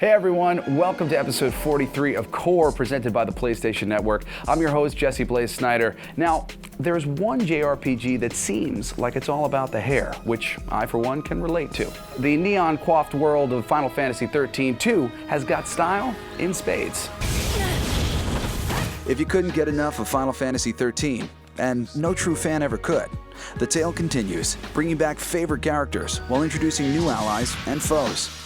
Hey everyone, welcome to episode 43 of Qore, presented by the PlayStation Network. I'm your host, Jesse Blaze Snyder. Now, there's one JRPG that seems like it's all about the hair, which I, for one, can relate to. The neon-coiffed world of Final Fantasy XIII 2 has got style in spades. If you couldn't get enough of Final Fantasy XIII, and no true fan ever could, the tale continues, bringing back favorite characters while introducing new allies and foes.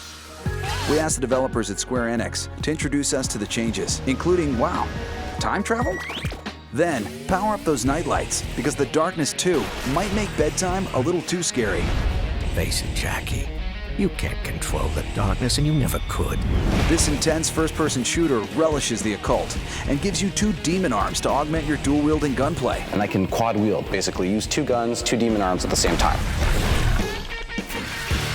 We asked the developers at Square Enix to introduce us to the changes, including, wow, time travel? Then, power up those nightlights, because the darkness too might make bedtime a little too scary. Face it, Jackie. You can't control the darkness, and you never could. This intense first-person shooter relishes the occult and gives you 2 demon arms to augment your dual-wielding gunplay. And I can quad wield, basically use 2 guns, 2 demon arms at the same time.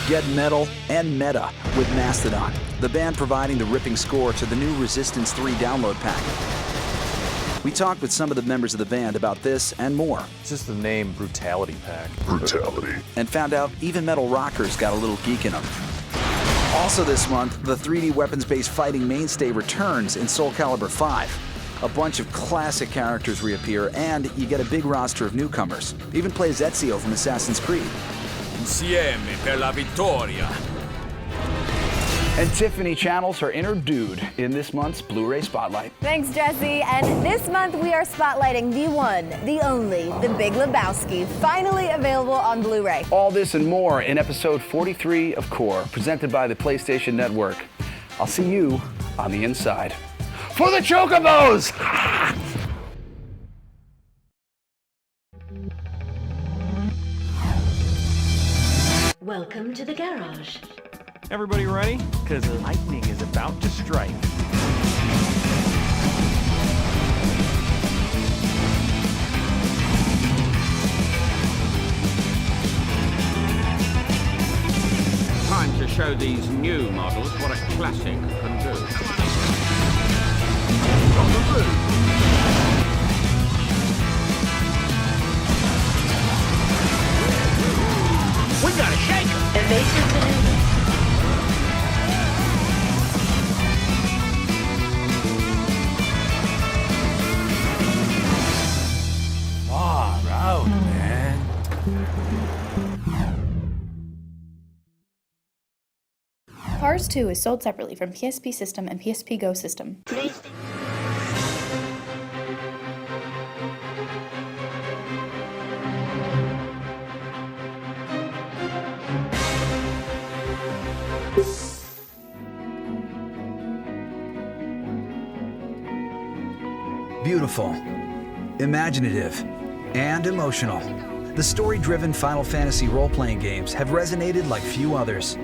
Get metal and meta with Mastodon, the band providing the ripping score to the new Resistance 3 download pack. We talked with some of the members of the band about this and more. It's just the name Brutality Pack. Brutality. And found out even metal rockers got a little geek in them. Also this month, the 3D weapons-based fighting mainstay returns in Soul Calibur 5. A bunch of classic characters reappear, and you get a big roster of newcomers. Even plays Ezio from Assassin's Creed. Insieme per la vittoria. And Tiffany channels her inner dude in this month's Blu-ray Spotlight. Thanks, Jesse. And this month we are spotlighting the one, the only, The Big Lebowski, finally available on Blu-ray. All this and more in episode 43 of Qore, presented by the PlayStation Network. I'll see you on the inside. For the Chocobos! Welcome to the garage. Everybody ready? Because lightning is about to strike. Time to show these new models what a classic can do. On the roof. We gotta shake him. Evasive maneuver. Far out, man. Cars 2 is sold separately from PSP System and PSP Go System. Beautiful, imaginative, and emotional. The story-driven Final Fantasy role-playing games have resonated like few others.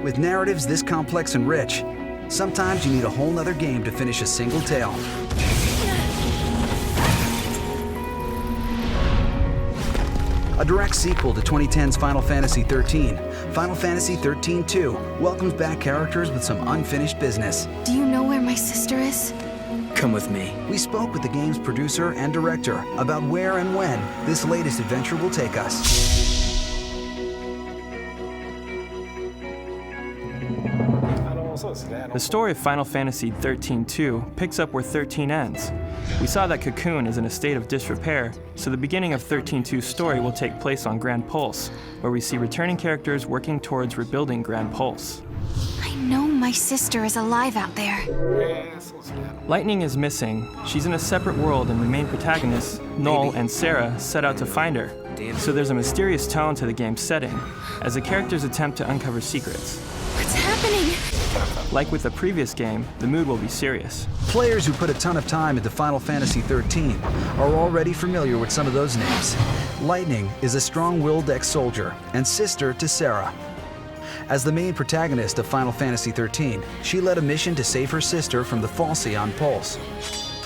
With narratives this complex and rich, sometimes you need a whole nother game to finish a single tale. A direct sequel to 2010's Final Fantasy XIII, Final Fantasy XIII 2 welcomes back characters with some unfinished business. Do you know where my sister is? Come with me. We spoke with the game's producer and director about where and when this latest adventure will take us. The story of Final Fantasy XIII 2 picks up where 13 ends. We saw that Cocoon is in a state of disrepair, so the beginning of XIII 2's story will take place on Grand Pulse, where we see returning characters working towards rebuilding Grand Pulse. I know my sister is alive out there. Lightning is missing. She's in a separate world, and the main protagonists, Noel and Sarah, set out to find her. So there's a mysterious tone to the game's setting, as the characters attempt to uncover secrets. What's happening? Like with the previous game, the mood will be serious. Players who put a ton of time into Final Fantasy XIII are already familiar with some of those names. Lightning is a strong-willed ex-soldier and sister to Sarah. As the main protagonist of Final Fantasy XIII, she led a mission to save her sister from the Falsi on Pulse.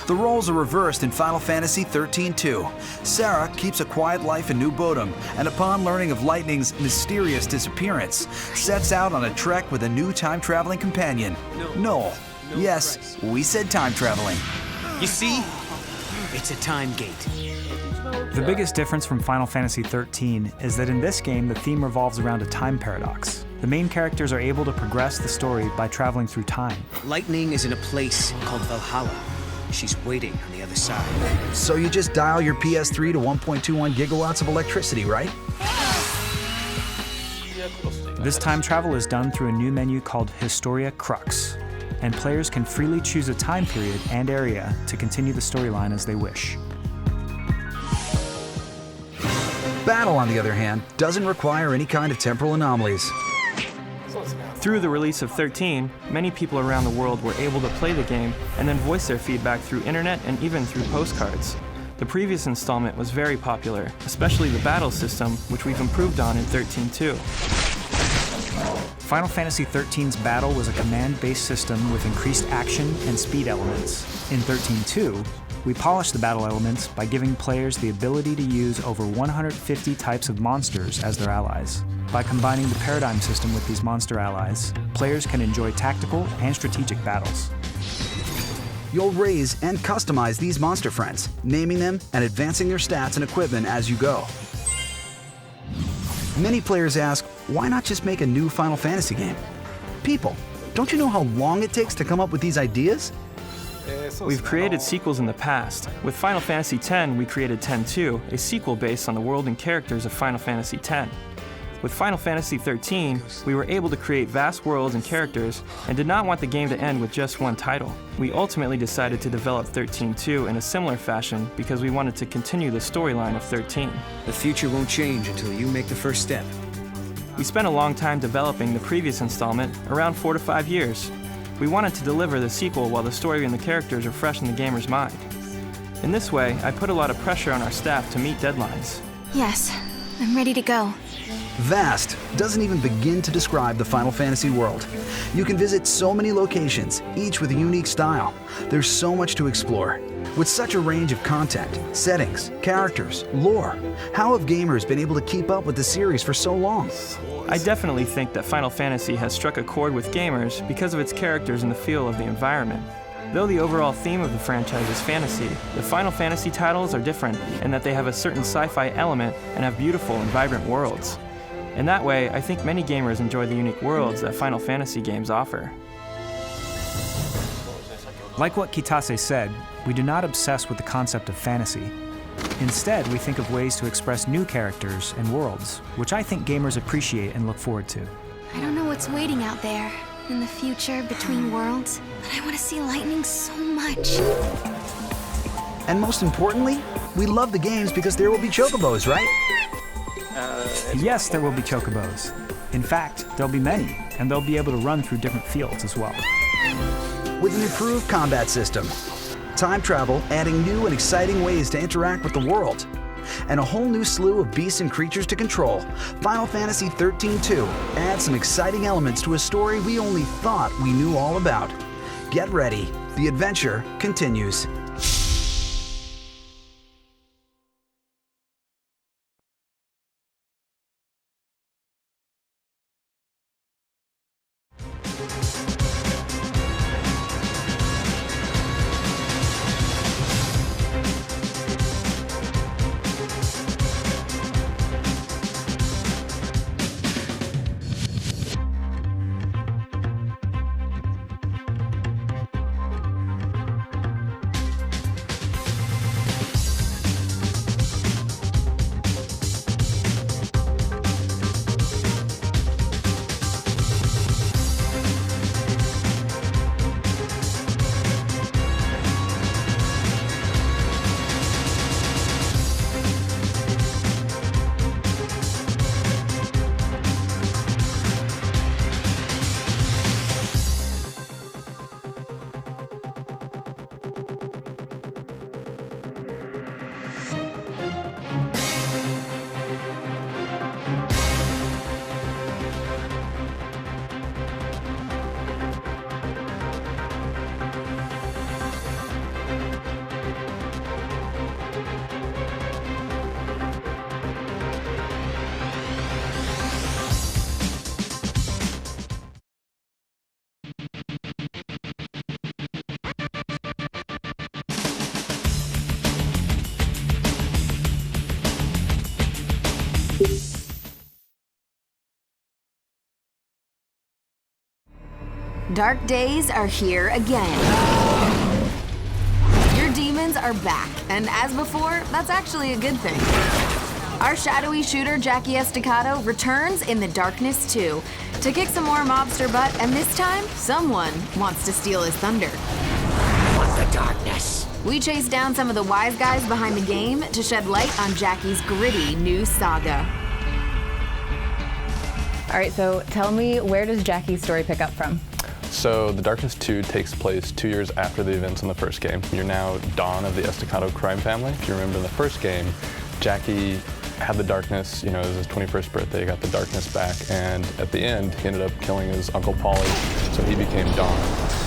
The roles are reversed in Final Fantasy XIII 2. Sarah keeps a quiet life in New Bodom, and upon learning of Lightning's mysterious disappearance, sets out on a trek with a new time-traveling companion, Noel. Yes, we said time-traveling. You see? It's a time gate. The biggest difference from Final Fantasy XIII is that in this game, the theme revolves around a time paradox. The main characters are able to progress the story by traveling through time. Lightning is in a place called Valhalla. She's waiting on the other side. So you just dial your PS3 to 1.21 gigawatts of electricity, right? This time travel is done through a new menu called Historia Crux, and players can freely choose a time period and area to continue the storyline as they wish. Battle, on the other hand, doesn't require any kind of temporal anomalies. Through the release of 13, many people around the world were able to play the game and then voice their feedback through internet and even through postcards. The previous installment was very popular, especially the battle system, which we've improved on in 13.2. Final Fantasy XIII's battle was a command-based system with increased action and speed elements. In 13.2, we polished the battle elements by giving players the ability to use over 150 types of monsters as their allies. By combining the paradigm system with these monster allies, players can enjoy tactical and strategic battles. You'll raise and customize these monster friends, naming them and advancing their stats and equipment as you go. Many players ask, why not just make a new Final Fantasy game? People, don't you know how long it takes to come up with these ideas? We've created sequels in the past. With Final Fantasy X, we created 10-2, a sequel based on the world and characters of Final Fantasy X. With Final Fantasy XIII, we were able to create vast worlds and characters and did not want the game to end with just one title. We ultimately decided to develop 13.2 in a similar fashion because we wanted to continue the storyline of 13. The future won't change until you make the first step. We spent a long time developing the previous installment, around 4 to 5 years. We wanted to deliver the sequel while the story and the characters are fresh in the gamer's mind. In this way, I put a lot of pressure on our staff to meet deadlines. Yes, I'm ready to go. Vast doesn't even begin to describe the Final Fantasy world. You can visit so many locations, each with a unique style. There's so much to explore. With such a range of content, settings, characters, lore, how have gamers been able to keep up with the series for so long? I definitely think that Final Fantasy has struck a chord with gamers because of its characters and the feel of the environment. Though the overall theme of the franchise is fantasy, the Final Fantasy titles are different in that they have a certain sci-fi element and have beautiful and vibrant worlds. In that way, I think many gamers enjoy the unique worlds that Final Fantasy games offer. Like what Kitase said, we do not obsess with the concept of fantasy. Instead, we think of ways to express new characters and worlds, which I think gamers appreciate and look forward to. I don't know what's waiting out there in the future between worlds, but I want to see lightning so much. And most importantly, we love the games because there will be chocobos, right? Yes, there will be chocobos. In fact, there'll be many, and they'll be able to run through different fields as well. With an improved combat system, time travel adding new and exciting ways to interact with the world, and a whole new slew of beasts and creatures to control, Final Fantasy XIII-2 adds some exciting elements to a story we only thought we knew all about. Get ready, the adventure continues. Dark days are here again. Your demons are back, and as before, that's actually a good thing. Our shadowy shooter, Jackie Estacado, returns in the Darkness 2 to kick some more mobster butt, and this time, someone wants to steal his thunder. Want the darkness? We chase down some of the wise guys behind the game to shed light on Jackie's gritty new saga. All right, so tell me, where does Jackie's story pick up from? So The Darkness 2 takes place 2 years after the events in the first game. You're now Dawn of the Estacado crime family. If you remember in the first game, Jackie had the darkness, it was his 21st birthday, he got the darkness back, and at the end, he ended up killing his Uncle Paulie, so he became Dawn.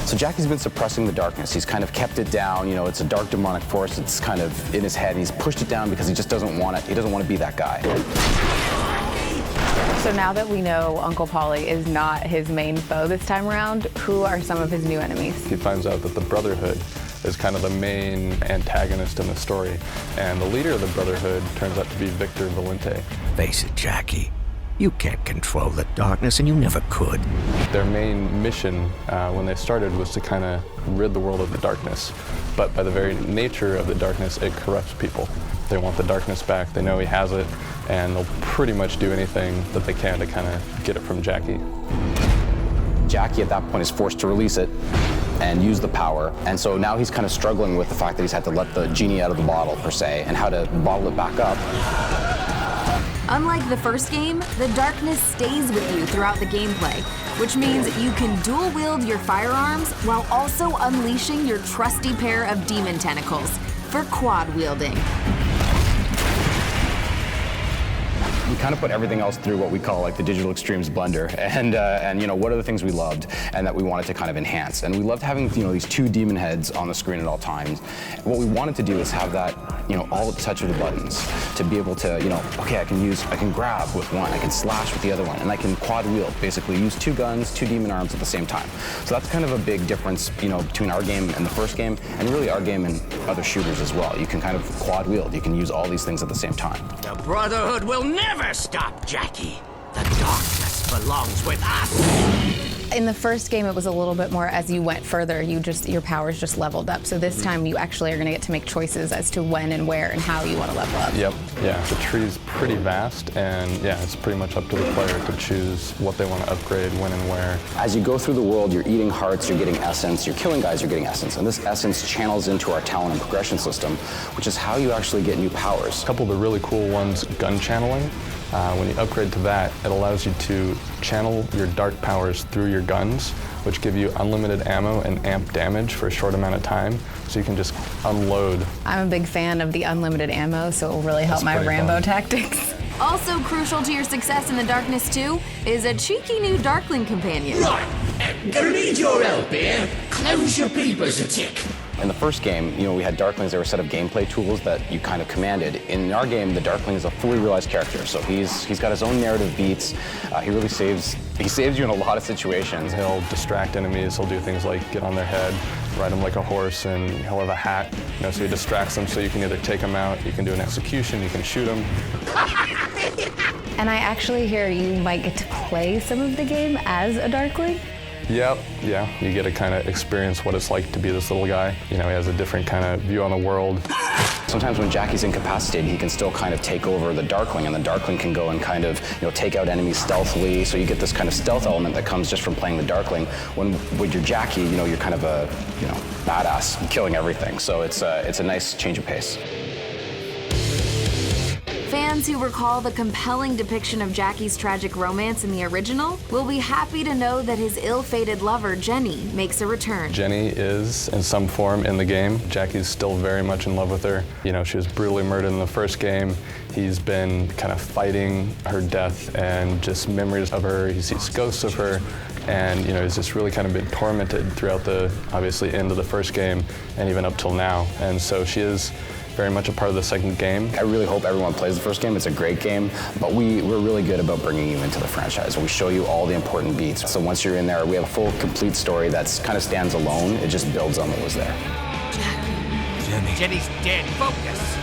So Jackie's been suppressing the darkness. He's kind of kept it down, it's a dark demonic force. It's kind of in his head, and he's pushed it down because he just doesn't want it. He doesn't want to be that guy. So now that we know Uncle Paulie is not his main foe this time around, who are some of his new enemies? He finds out that the Brotherhood is kind of the main antagonist in the story, and the leader of the Brotherhood turns out to be Victor Valente. Face it, Jackie. You can't control the darkness, and you never could. Their main mission when they started was to kind of rid the world of the darkness. But by the very nature of the darkness, it corrupts people. They want the darkness back, they know he has it, and they'll pretty much do anything that they can to kind of get it from Jackie. Jackie at that point is forced to release it and use the power, and so now he's kind of struggling with the fact that he's had to let the genie out of the bottle, per se, and how to bottle it back up. Unlike the first game, the darkness stays with you throughout the gameplay, which means you can dual-wield your firearms while also unleashing your trusty pair of demon tentacles for quad-wielding. We kind of put everything else through what we call like the digital extremes blender, and what are the things we loved and that we wanted to kind of enhance. And we loved having these two demon heads on the screen at all times. What we wanted to do is have that all at the touch of the buttons, to be able to okay, I can grab with one, I can slash with the other one, and I can quad wield, basically use two guns, two demon arms at the same time. So that's kind of a big difference between our game and the first game, and really our game and other shooters as well. You can kind of quad wield, you can use all these things at the same time. The Brotherhood will never stop, Jackie. The darkness belongs with us. In the first game, it was a little bit more as you went further, your powers just leveled up. So this time you actually are going to get to make choices as to when and where and how you want to level up. Yep, yeah. The tree's pretty vast, and yeah, it's pretty much up to the player to choose what they want to upgrade, when and where. As you go through the world, you're eating hearts, you're getting essence, you're killing guys, you're getting essence. And this essence channels into our talent and progression system, which is how you actually get new powers. A couple of the really cool ones, gun channeling. When you upgrade to that, it allows you to channel your dark powers through your guns, which give you unlimited ammo and amp damage for a short amount of time, so you can just unload. I'm a big fan of the unlimited ammo, so it will really help my Rambo tactics. Also crucial to your success in the Darkness 2 is a cheeky new Darkling companion. Right, gonna need your help here. Close your peepers a tick. In the first game, we had Darklings. There were a set of gameplay tools that you kind of commanded. In our game, the Darkling is a fully realized character, so he's got his own narrative beats. He really saves you in a lot of situations. He'll distract enemies. He'll do things like get on their head, ride them like a horse, and he'll have a hat. So he distracts them, so you can either take them out, you can do an execution, you can shoot them. And I actually hear you might get to play some of the game as a Darkling. Yep, yeah, you get to kind of experience what it's like to be this little guy. He has a different kind of view on the world. Sometimes when Jackie's incapacitated, he can still kind of take over the Darkling, and the Darkling can go and kind of, take out enemies stealthily. So you get this kind of stealth element that comes just from playing the Darkling. When you're Jackie, you're kind of a, badass, killing everything. So it's a nice change of pace. Fans who recall the compelling depiction of Jackie's tragic romance in the original will be happy to know that his ill-fated lover, Jenny, makes a return. Jenny is, in some form, in the game. Jackie's still very much in love with her. She was brutally murdered in the first game. He's been kind of fighting her death and just memories of her. He sees ghosts of her. And he's just really kind of been tormented throughout the, obviously, end of the first game and even up till now. And so she is very much a part of the second game. I really hope everyone plays the first game. It's a great game, but we're really good about bringing you into the franchise. We show you all the important beats. So once you're in there, we have a full, complete story that's kind of stands alone. It just builds on what was there. Jenny's dead. Focus.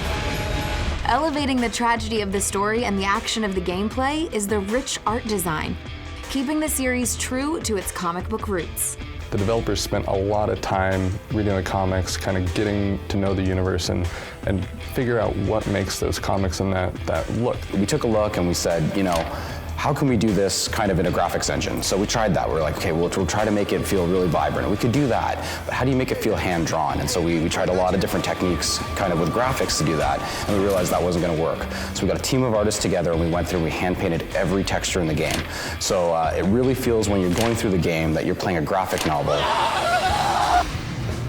Elevating the tragedy of the story and the action of the gameplay is the rich art design, keeping the series true to its comic book roots. The developers spent a lot of time reading the comics, kind of getting to know the universe and figure out what makes those comics and that look. We took a look and we said, you know, how can we do this kind of in a graphics engine? So we tried that. We're like, okay, we'll try to make it feel really vibrant. We could do that, but how do you make it feel hand-drawn? And so we tried a lot of different techniques kind of with graphics to do that, and we realized that wasn't gonna work. So we got a team of artists together and we went through and we hand-painted every texture in the game. So it really feels when you're going through the game that you're playing a graphic novel.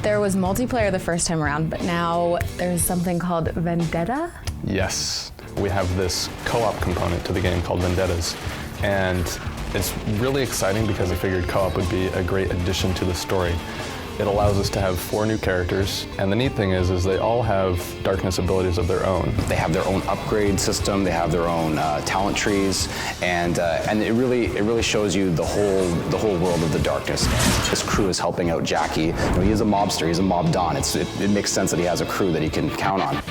There was multiplayer the first time around, but now there's something called Vendetta? Yes. We have this co-op component to the game called Vendettas, and it's really exciting because I figured co-op would be a great addition to the story. It allows us to have 4 new characters, and the neat thing is they all have darkness abilities of their own. They have their own upgrade system, they have their own talent trees, and it really shows you the whole world of the darkness. This crew is helping out Jackie. You know, he is a mobster, he's a mob don. It makes sense that he has a crew that he can count on.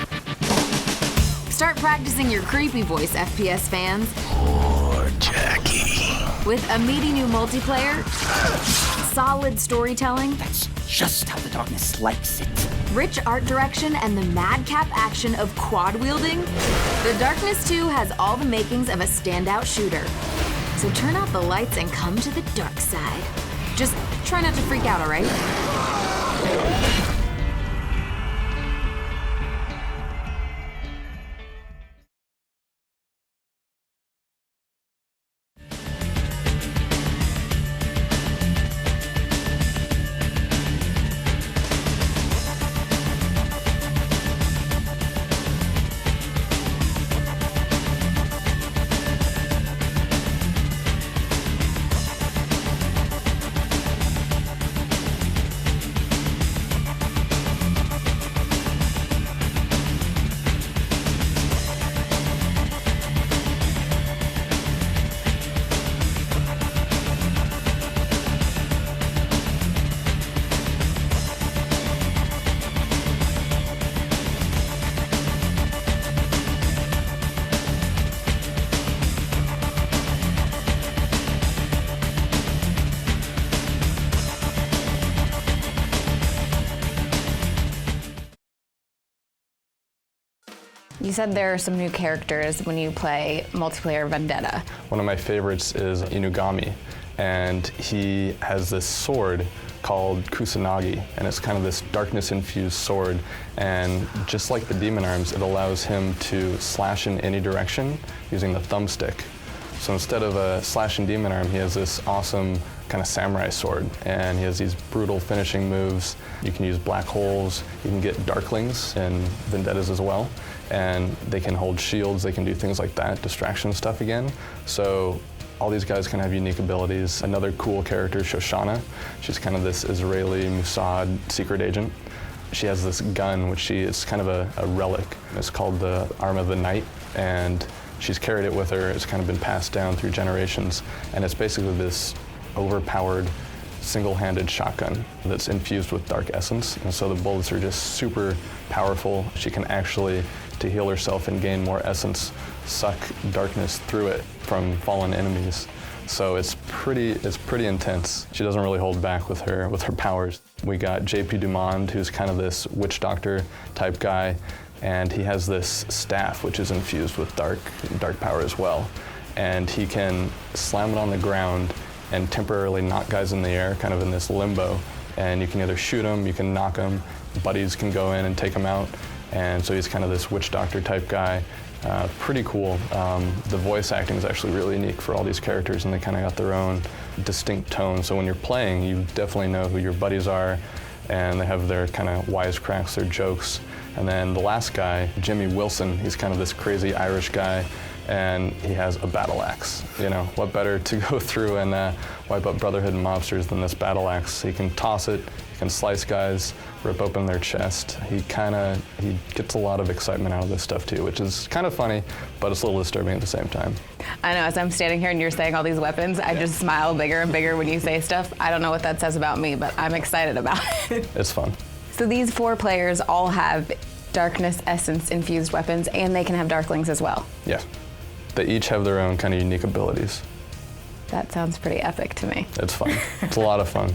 Start practicing your creepy voice, FPS fans. Poor Jackie. With a meaty new multiplayer, solid storytelling, That's just how the darkness likes it. rich art direction, and the madcap action of quad wielding, The Darkness 2 has all the makings of a standout shooter. So turn out the lights and come to the dark side. Just try not to freak out, all right? You said there are some new characters when you play multiplayer Vendetta. One of my favorites is Inugami, and he has this sword called Kusanagi, and it's kind of this darkness-infused sword, and just like the demon arms, it allows him to slash in any direction using the thumbstick. So instead of a slash and demon arm, he has this awesome kind of samurai sword, and he has these brutal finishing moves. You can use black holes, you can get darklings in Vendettas as well, and they can hold shields, they can do things like that, distraction stuff again. So all these guys can have unique abilities. Another cool character, Shoshana. She's kind of this Israeli Mossad secret agent. She has this gun, which is kind of a relic. It's called the Arm of the Night, and she's carried it with her. It's kind of been passed down through generations, and it's basically this overpowered, single-handed shotgun that's infused with dark essence, and so the bullets are just super powerful. She can actually, to heal herself and gain more essence, suck darkness through it from fallen enemies. So it's pretty intense. She doesn't really hold back with her powers. We got JP Dumond, who's kind of this witch doctor type guy, and he has this staff which is infused with dark power as well. And he can slam it on the ground and temporarily knock guys in the air, kind of in this limbo. And you can either shoot them, you can knock them, buddies can go in and take them out. And so he's kind of this witch doctor type guy. Pretty cool. The voice acting is actually really unique for all these characters, and they kind of got their own distinct tone. So when you're playing, you definitely know who your buddies are, and they have their kind of wisecracks, their jokes. And then the last guy, Jimmy Wilson, he's kind of this crazy Irish guy, and he has a battle axe. You know, what better to go through and wipe up Brotherhood and mobsters than this battle axe? He can toss it, he can slice guys, rip open their chest. He gets a lot of excitement out of this stuff too, which is kind of funny, but it's a little disturbing at the same time. I know, as I'm standing here and you're saying all these weapons, I just smile bigger and bigger when you say stuff. I don't know what that says about me, but I'm excited about it. It's fun. So these 4 players all have darkness essence infused weapons, and they can have darklings as well. Yeah. They each have their own kind of unique abilities. That sounds pretty epic to me. It's fun. It's a lot of fun.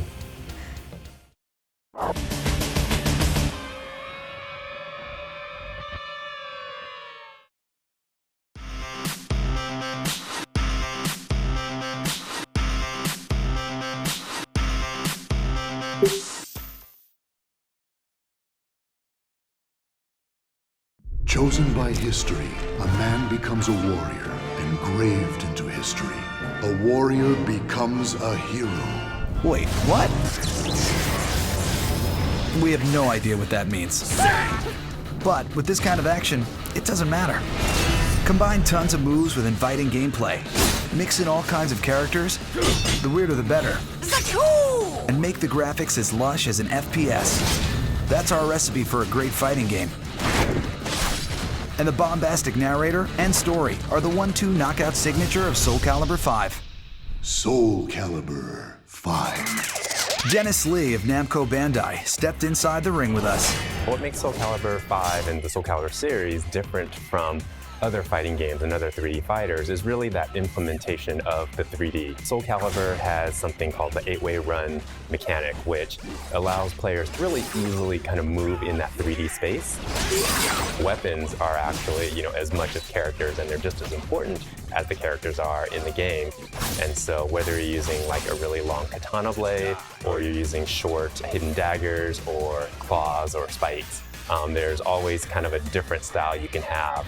Chosen by history, a man becomes a warrior, engraved into history. A warrior becomes a hero. Wait, what? We have no idea what that means. But with this kind of action, it doesn't matter. Combine tons of moves with inviting gameplay. Mix in all kinds of characters, the weirder the better. And make the graphics as lush as an FPS. That's our recipe for a great fighting game. And the bombastic narrator and story are the 1-2 knockout signature of Soul Calibur 5. Soul Calibur 5. Dennis Lee of Namco Bandai stepped inside the ring with us. What makes Soul Calibur 5 and the Soul Calibur series different from other fighting games and other 3D fighters is really that implementation of the 3D. Soul Calibur has something called the 8-way run mechanic, which allows players to really easily kind of move in that 3D space. Weapons are actually, as much as characters, and they're just as important as the characters are in the game. And so whether you're using like a really long katana blade, or you're using short hidden daggers, or claws, or spikes, there's always kind of a different style you can have.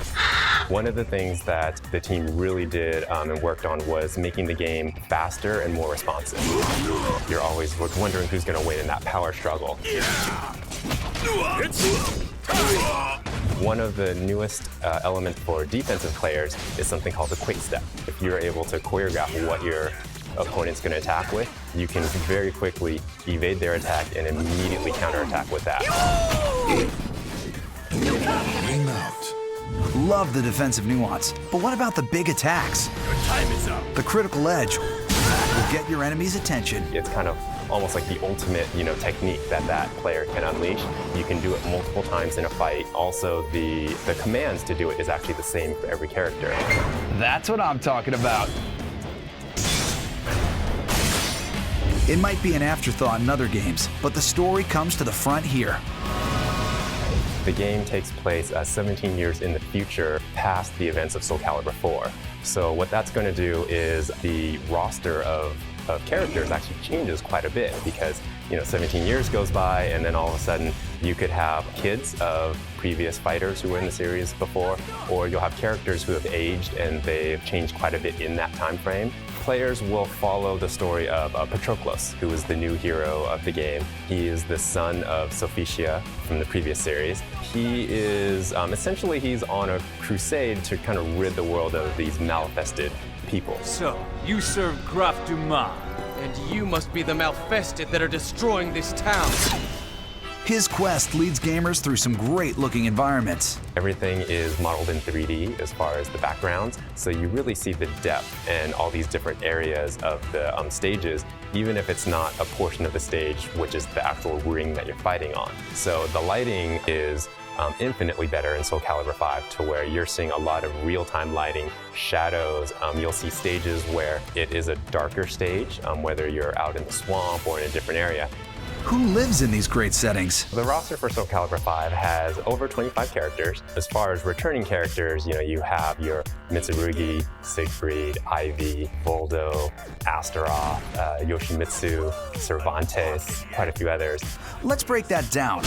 One of the things that the team really did and worked on was making the game faster and more responsive. You're always wondering who's going to win in that power struggle. One of the newest elements for defensive players is something called the quick step. If you're able to choreograph what your opponent's going to attack with, you can very quickly evade their attack and immediately counterattack with that. Aim out. Love the defensive nuance, but what about the big attacks? Your time is up. The critical edge will get your enemy's attention. It's kind of almost like the ultimate, technique that player can unleash. You can do it multiple times in a fight. Also, the commands to do it is actually the same for every character. That's what I'm talking about. It might be an afterthought in other games, but the story comes to the front here. The game takes place 17 years in the future, past the events of Soul Calibur 4. So what that's going to do is the roster of characters actually changes quite a bit, because 17 years goes by, and then all of a sudden you could have kids of previous fighters who were in the series before, or you'll have characters who have aged and they've changed quite a bit in that time frame. Players will follow the story of Patroclus, who is the new hero of the game. He is the son of Sophicia from the previous series. He is essentially he's on a crusade to kind of rid the world of these malfested people. So, you serve Graf Dumas, and you must be the malfested that are destroying this town. His quest leads gamers through some great-looking environments. Everything is modeled in 3D as far as the backgrounds, so you really see the depth and all these different areas of the stages, even if it's not a portion of the stage, which is the actual ring that you're fighting on. So the lighting is infinitely better in Soul Calibur 5, to where you're seeing a lot of real-time lighting, shadows. You'll see stages where it is a darker stage, whether you're out in the swamp or in a different area. Who lives in these great settings? The roster for Soul Calibur 5 has over 25 characters. As far as returning characters, you have your Mitsurugi, Siegfried, Ivy, Voldo, Astaroth, Yoshimitsu, Cervantes, quite a few others. Let's break that down.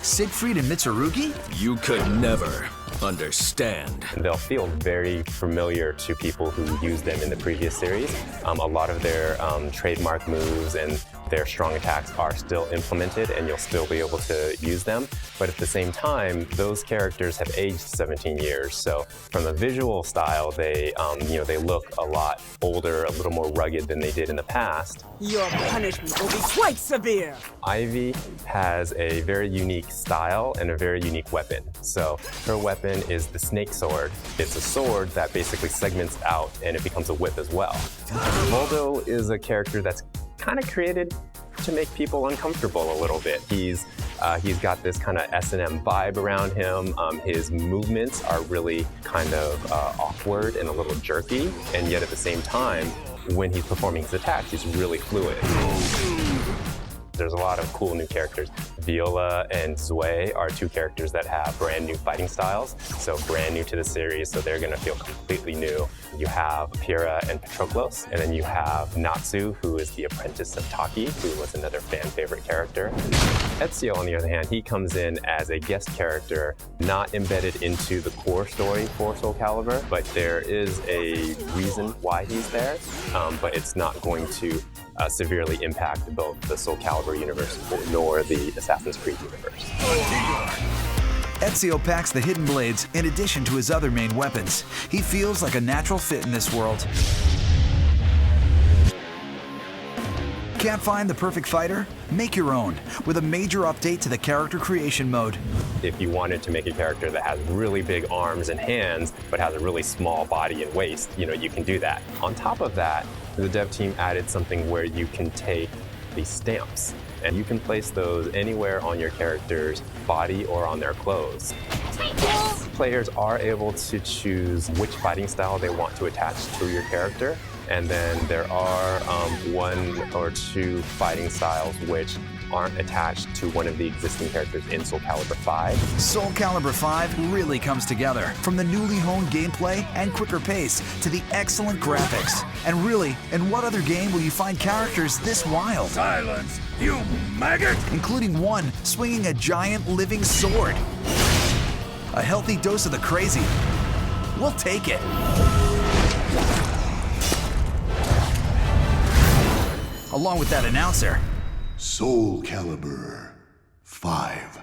Siegfried and Mitsurugi? You could never understand. They'll feel very familiar to people who used them in the previous series. A lot of their trademark moves and their strong attacks are still implemented, and you'll still be able to use them. But at the same time, those characters have aged 17 years. So from a visual style, they look a lot older, a little more rugged than they did in the past. Your punishment will be quite severe. Ivy has a very unique style and a very unique weapon. So her weapon is the snake sword. It's a sword that basically segments out and it becomes a whip as well. Voldo is a character that's kind of created to make people uncomfortable a little bit. He's got this kind of S&M vibe around him. His movements are really kind of awkward and a little jerky, and yet at the same time, when he's performing his attacks, he's really fluid. There's a lot of cool new characters. Viola and Zoe are two characters that have brand new fighting styles, so brand new to the series, so they're gonna feel completely new. You have Pyrrha and Patroclus, and then you have Natsu, who is the apprentice of Taki, who was another fan favorite character. Ezio, on the other hand, he comes in as a guest character, not embedded into the core story for Soul Calibur, but there is a reason why he's there, but it's not going to severely impact both the Soul Calibur universe nor the Assassin's Creed universe. Ezio packs the hidden blades in addition to his other main weapons. He feels like a natural fit in this world. Can't find the perfect fighter? Make your own with a major update to the character creation mode. If you wanted to make a character that has really big arms and hands, but has a really small body and waist, you can do that. On top of that, the dev team added something where you can take these stamps, and you can place those anywhere on your character's body or on their clothes. Players are able to choose which fighting style they want to attach to your character, and then there are one or two fighting styles which aren't attached to one of the existing characters in Soul Calibur 5. Soul Calibur 5 really comes together, from the newly honed gameplay and quicker pace to the excellent graphics. And really, in what other game will you find characters this wild? Silence, you maggot! Including one swinging a giant living sword. A healthy dose of the crazy. We'll take it. Along with that announcer. Soul Calibur 5.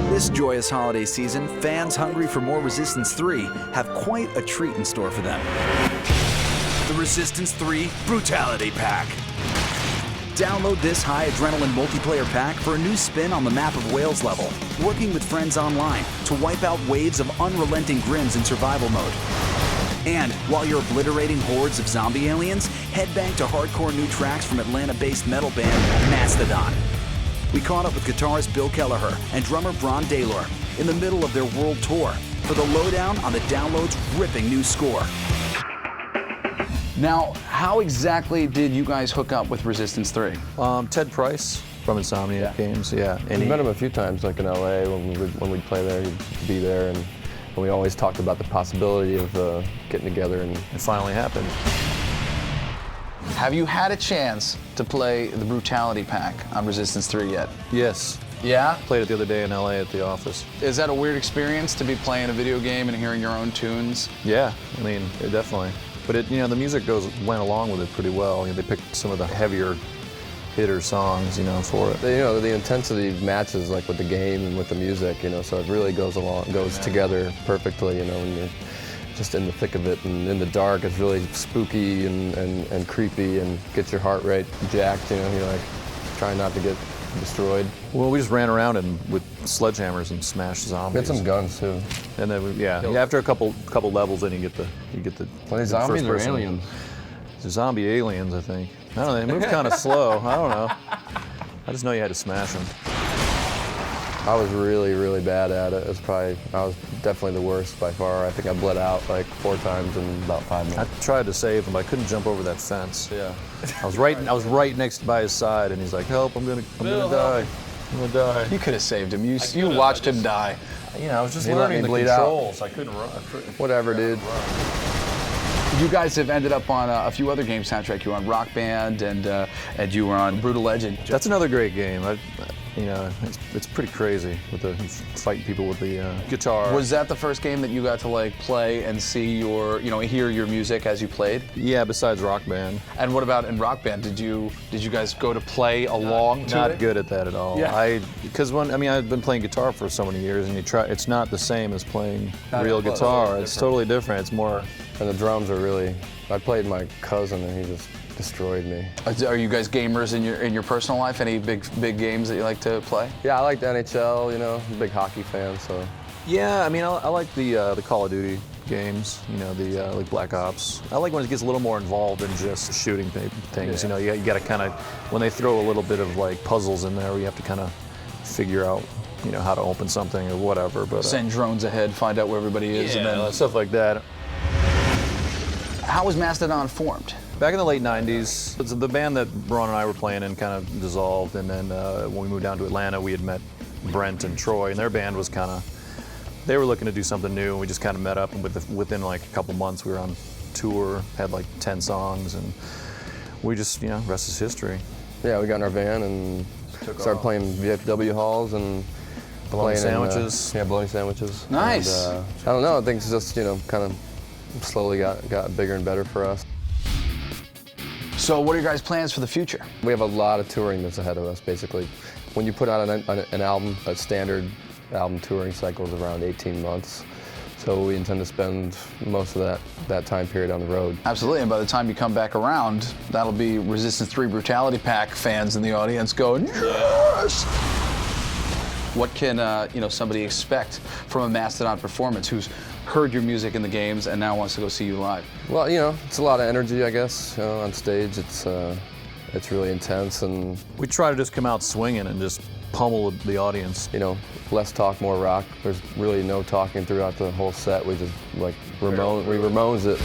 This joyous holiday season, fans hungry for more Resistance 3 have quite a treat in store for them. The Resistance 3 Brutality Pack. Download this high-adrenaline multiplayer pack for a new spin on the map of Wales level, working with friends online to wipe out waves of unrelenting grims in survival mode. And while you're obliterating hordes of zombie aliens, headbang to hardcore new tracks from Atlanta-based metal band Mastodon. We caught up with guitarist Bill Kelleher and drummer Bron Daylor in the middle of their world tour for the lowdown on the download's ripping new score. Now, how exactly did you guys hook up with Resistance 3? Ted Price from Insomniac Games, yeah. And we met him a few times, like in LA, when we'd play there, he'd be there, and we always talked about the possibility of getting together, and it finally happened. Have you had a chance to play the Brutality Pack on Resistance 3 yet? Yes. Yeah? Played it the other day in LA at the office. Is that a weird experience to be playing a video game and hearing your own tunes? Yeah, I mean, definitely. But it, the music went along with it pretty well. They picked some of the heavier hitter songs, for it. The intensity matches like with the game and with the music, so it really goes together perfectly, when you're just in the thick of it and in the dark. It's really spooky and creepy and gets your heart rate jacked, you're like trying not to get destroyed. Well, we just ran around with sledgehammers and smashed zombies. We had some guns too. And then after a couple levels, then you get the zombies or aliens? Zombie aliens, I think. I don't know. They move kind of slow. I don't know. I just know you had to smash them. I was really, really bad at it. I was definitely the worst by far. I think I bled out like 4 times in about 5 minutes. I tried to save him, but I couldn't jump over that fence. Yeah. I was right next by his side, and he's like, "Help! I'm gonna die. I'm gonna die." You could have saved him. You watched him die. I was just learning the controls. I couldn't run. Whatever, dude. You guys have ended up on a few other game soundtracks. You were on Rock Band and you were on Brutal Legend. That's another great game. It's pretty crazy with the fighting people with the guitar. Was that the first game that you got to play and see hear your music as you played? Yeah, besides Rock Band. And what about in Rock Band? Did you guys go to play along to it? Not good at that at all. Yeah. Because I've been playing guitar for so many years, and it's not the same as playing real guitar. It's totally different. It's more. And the drums are really. I played my cousin, and he just destroyed me. Are you guys gamers in your personal life? Any big games that you like to play? Yeah, I like the NHL. I'm a big hockey fan, so. Yeah, I like the Call of Duty games. Like Black Ops. I like when it gets a little more involved than just shooting things. Yeah. You got to kind of when they throw a little bit of puzzles in there, where you have to kind of figure out. How to open something or whatever. But send drones ahead, find out where everybody is, and then stuff like that. How was Mastodon formed? Back in the late 90s, the band that Braun and I were playing in kind of dissolved, and then when we moved down to Atlanta, we had met Brent and Troy, and their band was they were looking to do something new, and we just kind of met up, and within a couple months we were on tour, had 10 songs, and we just, rest is history. Yeah, we got in our van and started playing VFW halls and bologna sandwiches. Bologna sandwiches. Nice. And, I don't know, I think it's just, kind of slowly got bigger and better for us. So what are your guys' plans for the future? We have a lot of touring that's ahead of us, basically. When you put out an album, a standard album touring cycle is around 18 months. So we intend to spend most of that time period on the road. Absolutely, and by the time you come back around, that'll be Resistance 3 Brutality Pack fans in the audience going, yes! What can somebody expect from a Mastodon performance who's heard your music in the games and now wants to go see you live? Well, it's a lot of energy, I guess. On stage, it's really intense, and we try to just come out swinging and just pummel the audience. Less talk, more rock. There's really no talking throughout the whole set. We just we Ramones it.